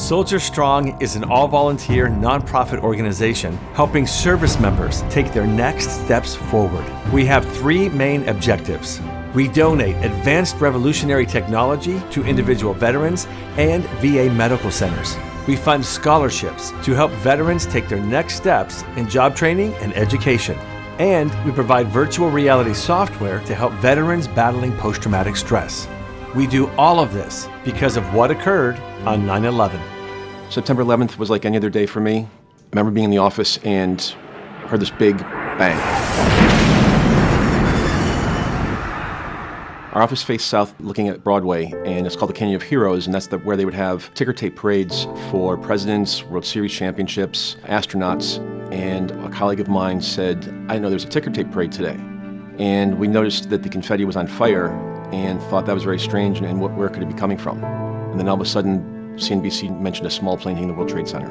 SoldierStrong is an all-volunteer nonprofit organization helping service members take their next steps forward. We have three main objectives. We donate advanced revolutionary technology to individual veterans and VA medical centers. We fund scholarships to help veterans take their next steps in job training and education. And we provide virtual reality software to help veterans battling post-traumatic stress. We do all of this because of what occurred on 9/11. September 11th was like any other day for me. I remember being in the office and heard this big bang. Our office faced south looking at Broadway, and it's called the Canyon of Heroes, and that's where they would have ticker tape parades for presidents, World Series championships, astronauts, and a colleague of mine said, I didn't know there was a ticker tape parade today. And we noticed that the confetti was on fire and thought that was very strange, and where could it be coming from? And then all of a sudden, CNBC mentioned a small plane hitting the World Trade Center.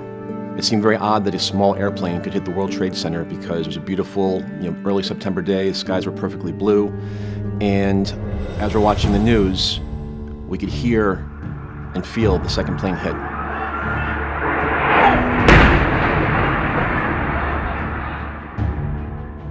It seemed very odd that a small airplane could hit the World Trade Center because it was a beautiful, early September day. The skies were perfectly blue. And as we're watching the news, we could hear and feel the second plane hit.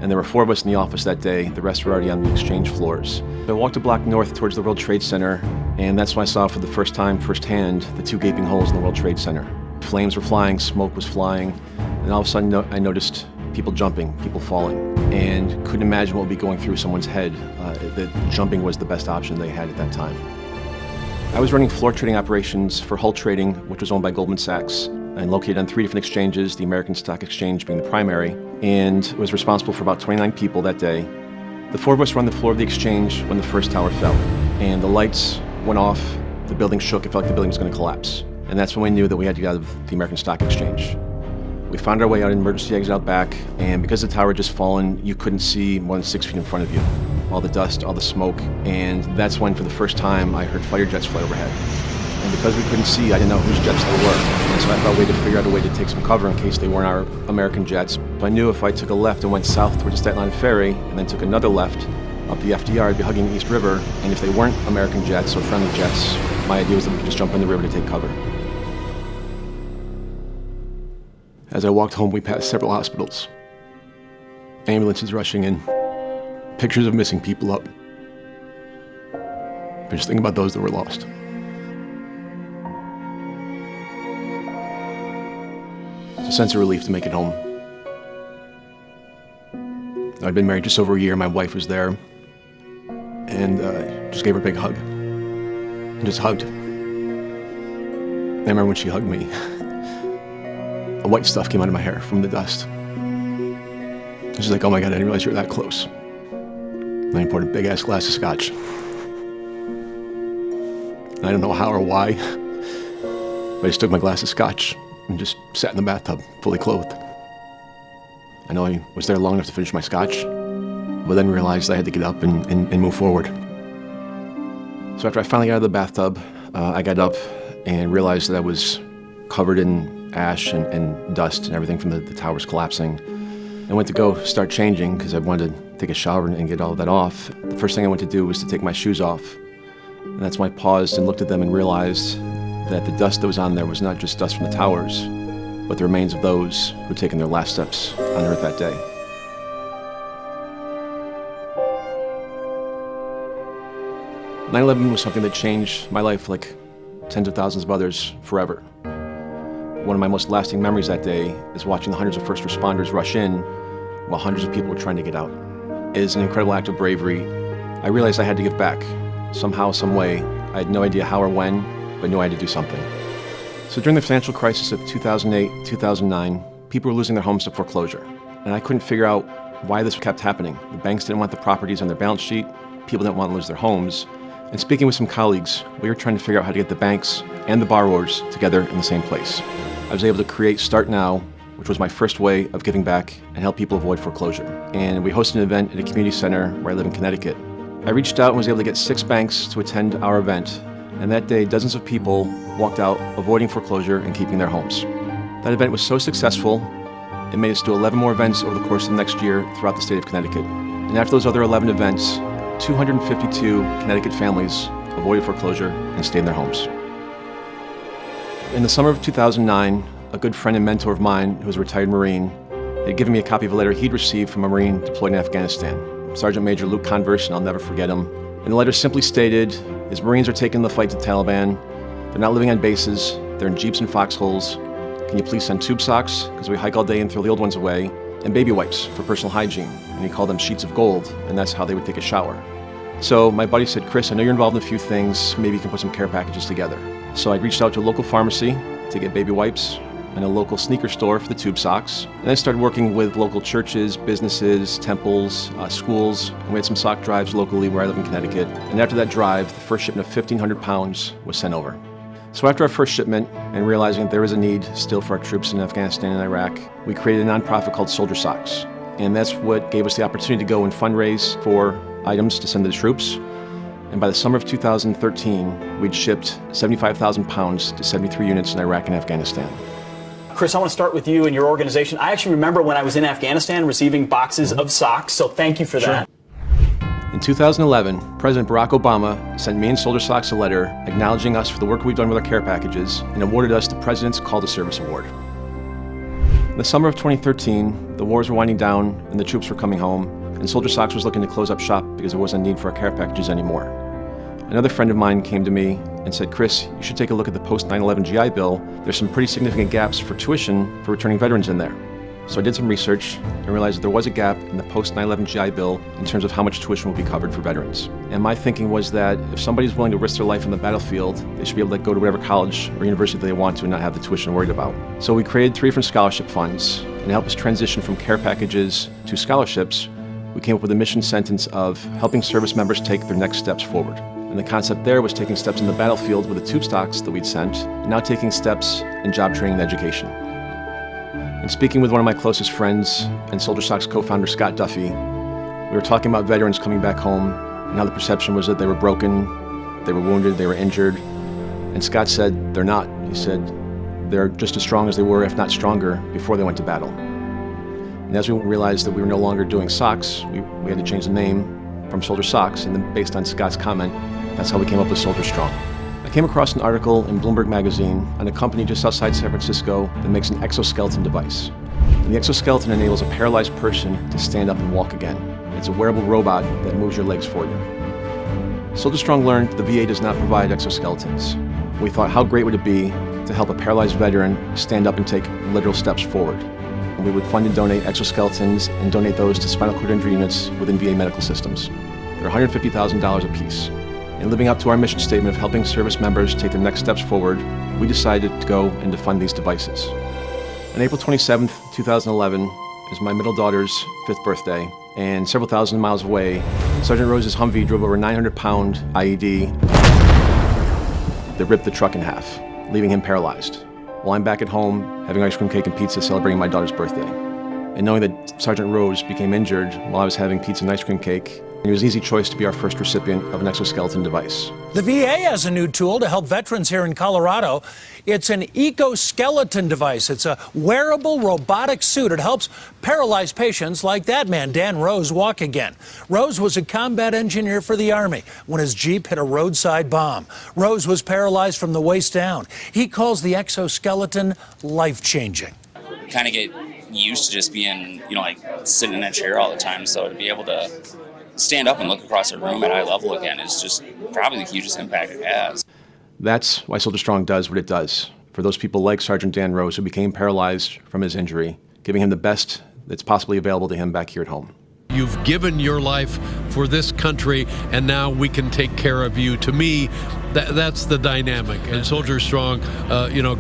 And there were 4 of us in the office that day. The rest were already on the exchange floors. I walked a block north towards the World Trade Center, and that's when I saw for the first time, firsthand, the 2 gaping holes in the World Trade Center. Flames were flying, smoke was flying, and all of a sudden I noticed people jumping, people falling, and couldn't imagine what would be going through someone's head, that jumping was the best option they had at that time. I was running floor trading operations for Hull Trading, which was owned by Goldman Sachs, and located on 3 different exchanges, the American Stock Exchange being the primary, and was responsible for about 29 people that day. The 4 of us were on the floor of the exchange when the first tower fell, and the lights went off, the building shook, it felt like the building was going to collapse. And that's when we knew that we had to get out of the American Stock Exchange. We found our way out, an emergency exit out back, and because the tower had just fallen, you couldn't see more than 6 feet in front of you. All the dust, all the smoke, and that's when, for the first time, I heard fighter jets fly overhead. And because we couldn't see, I didn't know whose jets they were. And so I thought we had to figure out a way to take some cover in case they weren't our American jets. So I knew if I took a left and went south towards the Staten Island Ferry, and then took another left up the FDR, I'd be hugging the East River. And if they weren't American jets or friendly jets, my idea was that we could just jump in the river to take cover. As I walked home, we passed several hospitals. Ambulances rushing in, pictures of missing people up. But just think about those that were lost. It's a sense of relief to make it home. I'd been married just over a year. My wife was there, and just gave her a big hug. And just hugged. I remember when she hugged me, the white stuff came out of my hair from the dust. She's like, oh my God, I didn't realize you were that close. And I poured a big ass glass of scotch. And I don't know how or why, but I just took my glass of scotch and just sat in the bathtub, fully clothed. I know I was there long enough to finish my scotch, but then realized I had to get up and move forward. So after I finally got out of the bathtub, I got up and realized that I was covered in ash and dust and everything from the towers collapsing. I went to go start changing because I wanted to take a shower and get all of that off. The first thing I went to do was to take my shoes off. And that's when I paused and looked at them and realized that the dust that was on there was not just dust from the towers, but the remains of those who had taken their last steps on Earth that day. "9/11 was something that changed my life like tens of thousands of others forever. One of my most lasting memories that day is watching the hundreds of first responders rush in while hundreds of people were trying to get out. It is an incredible act of bravery. I realized I had to give back, somehow, some way. I had no idea how or when, but knew I had to do something. So during the financial crisis of 2008, 2009, people were losing their homes to foreclosure. And I couldn't figure out why this kept happening. The banks didn't want the properties on their balance sheet. People didn't want to lose their homes. And speaking with some colleagues, we were trying to figure out how to get the banks and the borrowers together in the same place. I was able to create StartNow, which was my first way of giving back and help people avoid foreclosure. And we hosted an event at a community center where I live in Connecticut. I reached out and was able to get 6 banks to attend our event. And that day, dozens of people walked out avoiding foreclosure and keeping their homes. That event was so successful, it made us do 11 more events over the course of the next year throughout the state of Connecticut. And after those other 11 events, 252 Connecticut families avoided foreclosure and stayed in their homes. In the summer of 2009, a good friend and mentor of mine, who was a retired Marine, had given me a copy of a letter he'd received from a Marine deployed in Afghanistan, Sergeant Major Luke Converse, and I'll never forget him. And the letter simply stated, his Marines are taking the fight to the Taliban. They're not living on bases. They're in Jeeps and foxholes. Can you please send tube socks, because we hike all day and throw the old ones away, and baby wipes for personal hygiene. And he called them sheets of gold, and that's how they would take a shower. So my buddy said, Chris, I know you're involved in a few things. Maybe you can put some care packages together. So I reached out to a local pharmacy to get baby wipes and a local sneaker store for the tube socks. And I started working with local churches, businesses, temples, schools. And we had some sock drives locally where I live in Connecticut. And after that drive, the first shipment of 1,500 pounds was sent over. So after our first shipment, and realizing that there was a need still for our troops in Afghanistan and Iraq, we created a nonprofit called SoldierSocks. And that's what gave us the opportunity to go and fundraise for items to send to the troops. And by the summer of 2013, we'd shipped 75,000 pounds to 73 units in Iraq and Afghanistan. Chris, I want to start with you and your organization. I actually remember when I was in Afghanistan receiving boxes of socks, so thank you for that. In 2011, President Barack Obama sent me and SoldierSocks a letter acknowledging us for the work we've done with our care packages and awarded us the President's Call to Service Award. In the summer of 2013, the wars were winding down and the troops were coming home, and SoldierSocks was looking to close up shop because there wasn't a need for our care packages anymore. Another friend of mine came to me and said, Chris, you should take a look at the post-9/11 GI Bill. There's some pretty significant gaps for tuition for returning veterans in there. So I did some research and realized that there was a gap in the post-9/11 GI Bill in terms of how much tuition will be covered for veterans. And my thinking was that if somebody's willing to risk their life on the battlefield, they should be able to go to whatever college or university they want to and not have the tuition worried about. So we created 3 different scholarship funds, and to help us transition from care packages to scholarships, we came up with a mission sentence of helping service members take their next steps forward. And the concept there was taking steps in the battlefield with the tube stocks that we'd sent, and now taking steps in job training and education. And speaking with one of my closest friends and SoldierSocks co-founder Scott Duffy, we were talking about veterans coming back home and how the perception was that they were broken, they were wounded, they were injured. And Scott said, they're not. He said, they're just as strong as they were, if not stronger, before they went to battle. And as we realized that we were no longer doing socks, we had to change the name from SoldierSocks, and then based on Scott's comment, that's how we came up with SoldierStrong. I came across an article in Bloomberg magazine on a company just outside San Francisco that makes an exoskeleton device. And the exoskeleton enables a paralyzed person to stand up and walk again. It's a wearable robot that moves your legs for you. SoldierStrong learned the VA does not provide exoskeletons. We thought, how great would it be to help a paralyzed veteran stand up and take literal steps forward? And we would fund and donate exoskeletons and donate those to spinal cord injury units within VA medical systems. They're $150,000 a piece. And living up to our mission statement of helping service members take their next steps forward, we decided to go and to fund these devices. On April 27th, 2011 is my middle daughter's 5th birthday, and several thousand miles away, Sergeant Rose's Humvee drove over a 900-pound IED that ripped the truck in half, leaving him paralyzed, while I'm back at home having ice cream cake and pizza celebrating my daughter's birthday. And knowing that Sergeant Rose became injured while I was having pizza and ice cream cake, it was an easy choice to be our first recipient of an exoskeleton device. The VA has a new tool to help veterans here in Colorado. It's an exoskeleton device. It's a wearable robotic suit. It helps paralyzed patients like that man, Dan Rose, walk again. Rose was a combat engineer for the Army when his Jeep hit a roadside bomb. Rose was paralyzed from the waist down. He calls the exoskeleton life-changing. Kind of get used to just being, like sitting in a chair all the time. So to be able to stand up and look across a room at eye level again is just probably the hugest impact it has. That's why SoldierStrong does what it does. For those people like Sergeant Dan Rose who became paralyzed from his injury, giving him the best that's possibly available to him back here at home. You've given your life for this country, and now we can take care of you. To me, that's the dynamic. And SoldierStrong,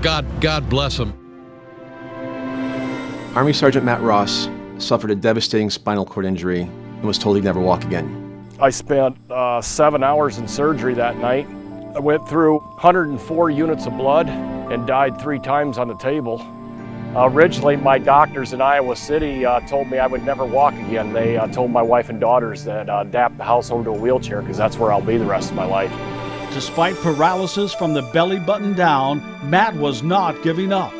God bless them. Army Sergeant Matt Ross suffered a devastating spinal cord injury and was told he'd never walk again. I spent 7 hours in surgery that night. I went through 104 units of blood and died 3 times on the table. Originally, my doctors in Iowa City told me I would never walk again. They told my wife and daughters that adapt the household to a wheelchair because that's where I'll be the rest of my life. Despite paralysis from the belly button down, Matt was not giving up.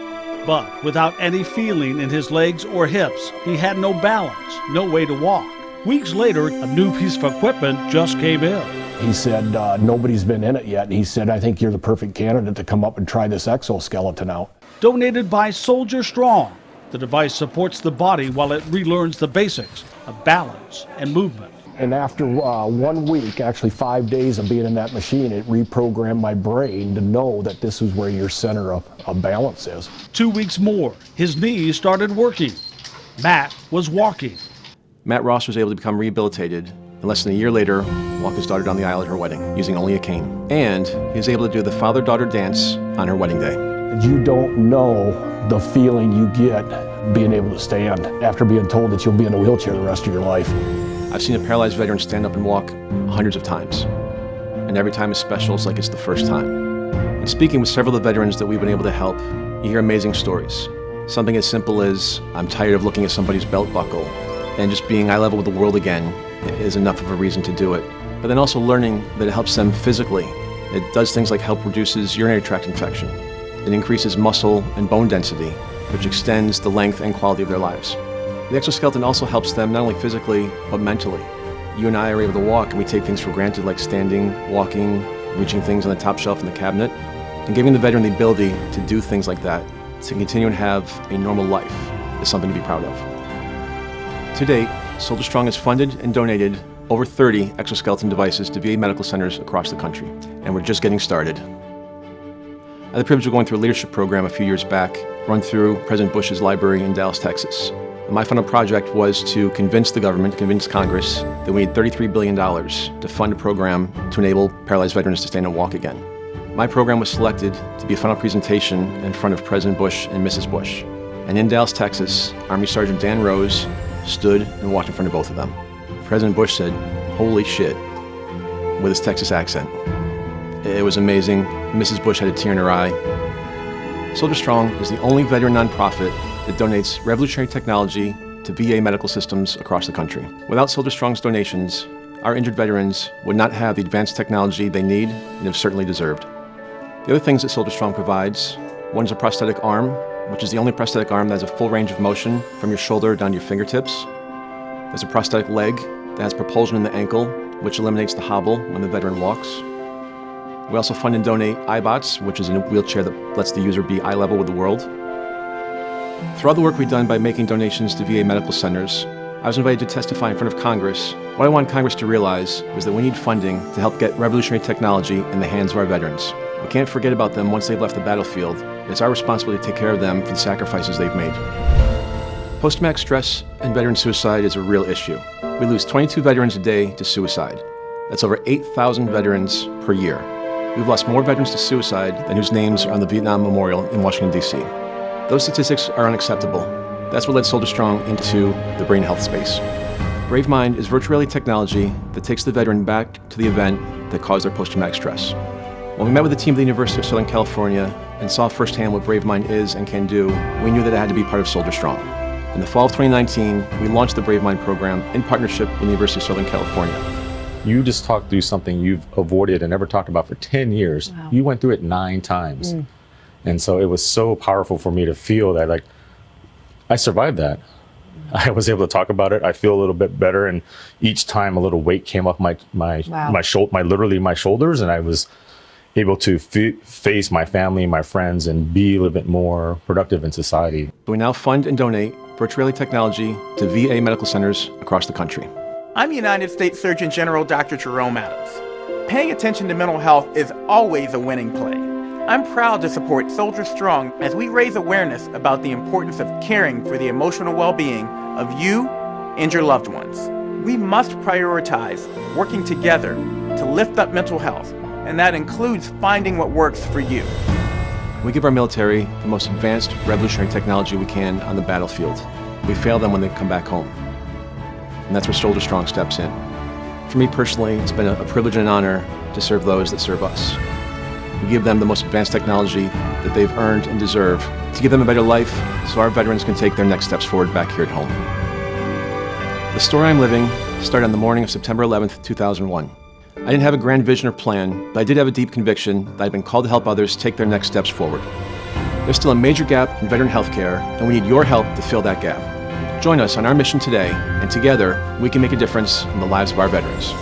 But without any feeling in his legs or hips, he had no balance, no way to walk. Weeks later, a new piece of equipment just came in. He said, nobody's been in it yet. And he said, I think you're the perfect candidate to come up and try this exoskeleton out. Donated by SoldierStrong, the device supports the body while it relearns the basics of balance and movement. And after 1 week, actually 5 days of being in that machine, it reprogrammed my brain to know that this is where your center of balance is. 2 weeks more, his knees started working. Matt was walking. Matt Ross was able to become rehabilitated, and less than a year later, walk his daughter down the aisle at her wedding, using only a cane. And he was able to do the father-daughter dance on her wedding day. You don't know the feeling you get being able to stand after being told that you'll be in a wheelchair the rest of your life. I've seen a paralyzed veteran stand up and walk hundreds of times, and every time is special. It's like it's the first time. And speaking with several of the veterans that we've been able to help, you hear amazing stories. Something as simple as, I'm tired of looking at somebody's belt buckle, and just being eye level with the world again is enough of a reason to do it. But then also learning that it helps them physically. It does things like help reduces urinary tract infection. It increases muscle and bone density, which extends the length and quality of their lives. The exoskeleton also helps them not only physically, but mentally. You and I are able to walk and we take things for granted like standing, walking, reaching things on the top shelf in the cabinet. And giving the veteran the ability to do things like that, to continue and have a normal life, is something to be proud of. To date, SoldierStrong has funded and donated over 30 exoskeleton devices to VA medical centers across the country, and we're just getting started. I had the privilege of going through a leadership program a few years back, run through President Bush's library in Dallas, Texas. And my final project was to convince the government, convince Congress, that we need $33 billion to fund a program to enable paralyzed veterans to stand and walk again. My program was selected to be a final presentation in front of President Bush and Mrs. Bush. And in Dallas, Texas, Army Sergeant Dan Rose stood and walked in front of both of them. President Bush said, "Holy shit," with his Texas accent. It was amazing. Mrs. Bush had a tear in her eye. SoldierStrong is the only veteran nonprofit that donates revolutionary technology to VA medical systems across the country. Without SoldierStrong's donations, our injured veterans would not have the advanced technology they need and have certainly deserved. The other things that SoldierStrong provides, one is a prosthetic arm, which is the only prosthetic arm that has a full range of motion from your shoulder down to your fingertips. There's a prosthetic leg that has propulsion in the ankle, which eliminates the hobble when the veteran walks. We also fund and donate iBots, which is a wheelchair that lets the user be eye level with the world. Throughout the work we've done by making donations to VA medical centers, I was invited to testify in front of Congress. What I want Congress to realize is that we need funding to help get revolutionary technology in the hands of our veterans. We can't forget about them once they've left the battlefield. It's our responsibility to take care of them for the sacrifices they've made. Post-traumatic stress and veteran suicide is a real issue. We lose 22 veterans a day to suicide. That's over 8,000 veterans per year. We've lost more veterans to suicide than whose names are on the Vietnam Memorial in Washington, D.C. Those statistics are unacceptable. That's what led SoldierStrong into the brain health space. BRAVEMIND is virtual reality technology that takes the veteran back to the event that caused their post-traumatic stress. When we met with the team at the University of Southern California and saw firsthand what BRAVEMIND is and can do, we knew that it had to be part of SoldierStrong. In the fall of 2019, we launched the BRAVEMIND program in partnership with the University of Southern California. You just talked through something you've avoided and never talked about for 10 years. Wow. You went through it 9 times. And so it was so powerful for me to feel that, like, I survived that. I was able to talk about it. I feel a little bit better. And each time a little weight came off my literally my shoulders. And I was able to face my family, my friends, and be a little bit more productive in society. We now fund and donate virtual reality technology to VA medical centers across the country. I'm United States Surgeon General Dr. Jerome Adams. Paying attention to mental health is always a winning play. I'm proud to support SoldierStrong as we raise awareness about the importance of caring for the emotional well-being of you and your loved ones. We must prioritize working together to lift up mental health, and that includes finding what works for you. We give our military the most advanced revolutionary technology we can on the battlefield. We fail them when they come back home. And that's where SoldierStrong steps in. For me personally, it's been a privilege and an honor to serve those that serve us. We give them the most advanced technology that they've earned and deserve to give them a better life so our veterans can take their next steps forward back here at home. The story I'm living started on the morning of September 11th, 2001. I didn't have a grand vision or plan, but I did have a deep conviction that I'd been called to help others take their next steps forward. There's still a major gap in veteran healthcare, and we need your help to fill that gap. Join us on our mission today, and together we can make a difference in the lives of our veterans.